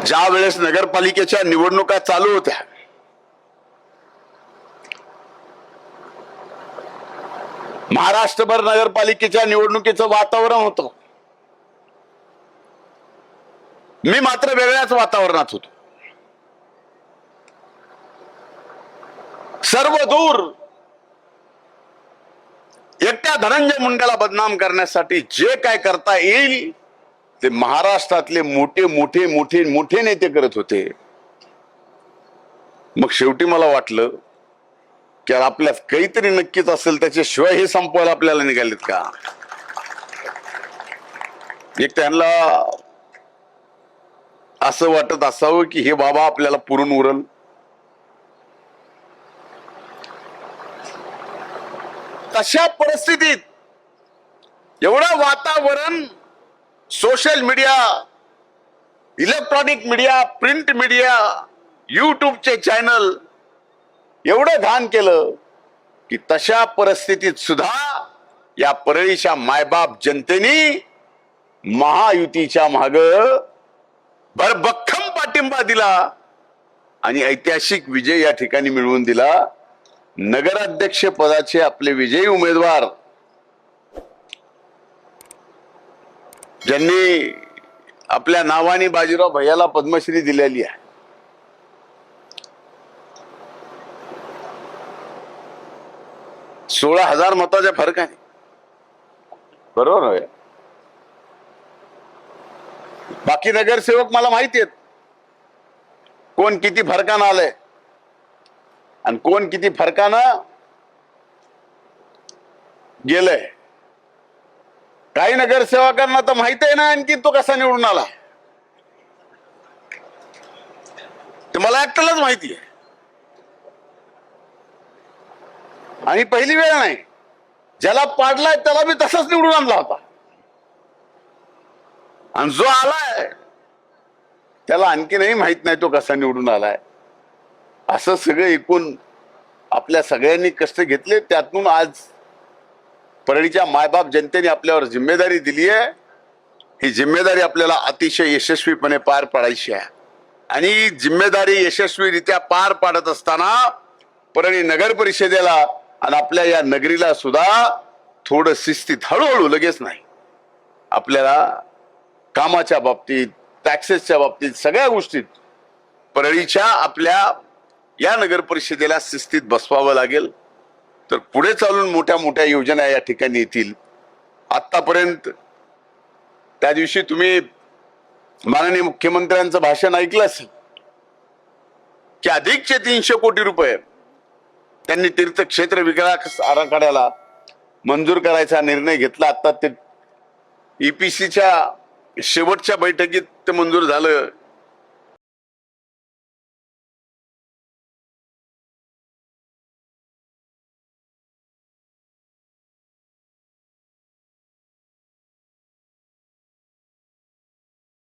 ज्या वेळेस नगरपालिकेच्या निवडणुका चालू होत्या, महाराष्ट्रभर नगरपालिकेच्या निवडणुकीचं वातावरण होतं. मी मात्र वेगळ्याच वातावरणात होतो. सर्व दूर एकट्या धनंजय मुंडेला बदनाम करण्यासाठी जे काय करता येईल ते महाराष्ट्रातले मोठे मोठे मोठे मोठे नेते करत होते. मग शेवटी मला वाटलं की आपल्यात काहीतरी नक्कीच असेल, त्याच्याशिवाय हे संपवायला आपल्याला निघालेत का. एक त्यांना असं वाटत असावं की हे बाबा आपल्याला पुरून उरल. तशा परिस्थितीत एवढं वातावरण social media, electronic media, print media, युट्यूबचे चॅनल एवढं घाण केलं की तशा परिस्थितीत सुद्धा या परळीच्या मायबाप जनतेने महायुतीच्या माग भरभक्कम पाठिंबा दिला आणि ऐतिहासिक विजय या ठिकाणी मिळवून दिला. नगराध्यक्ष पदाचे आपले विजयी उमेदवार ज्यांनी आपल्या नावाने बाजीराव भैयाला पद्मश्री दिलेली आहे, 16,000 मताच्या फरकाने, बरोबर आहे. बाकी नगरसेवक मला माहिती आहेत कोण किती फरकानं आलंय आणि कोण किती फरकानं गेलंय. काही नगरसेवकांना तर माहित आहे ना आणखी तो कसा निवडून आला, ते मला एकट्यालाच माहिती आहे. आणि पहिली वेळ नाही, ज्याला पाडलाय त्याला मी तसाच निवडून आणला होता आणि जो आलाय त्याला आणखीनही माहित नाही तो कसा निवडून आलाय. असं सगळं एकूण आपल्या सगळ्यांनी कष्ट घेतले, त्यातून आज परळीच्या मायबाप जनतेने आपल्यावर जिम्मेदारी दिली आहे. ही जिम्मेदारी आपल्याला अतिशय यशस्वीपणे पार पाडायची आहे आणि जिम्मेदारी यशस्वीरित्या पार पाडत असताना परळी नगर परिषदेला आणि आपल्या या नगरीला सुद्धा थोडं शिस्तीत, हळूहळू, लगेच नाही, आपल्याला कामाच्या बाबतीत, टॅक्सेसच्या बाबतीत, सगळ्या गोष्टीत परळीच्या आपल्या या नगर परिषदेला शिस्तीत बसवावं लागेल. तर पुढे चालून मोठ्या मोठ्या योजना या ठिकाणी येतील. आतापर्यंत त्या दिवशी तुम्ही माननीय मुख्यमंत्र्यांचं भाषण ऐकलं असेल की अधिकचे 300 कोटी रुपये त्यांनी तीर्थक्षेत्र विकास आराखड्याला मंजूर करायचा निर्णय घेतला. आता ते EPCच्या शेवटच्या बैठकीत ते मंजूर झालं.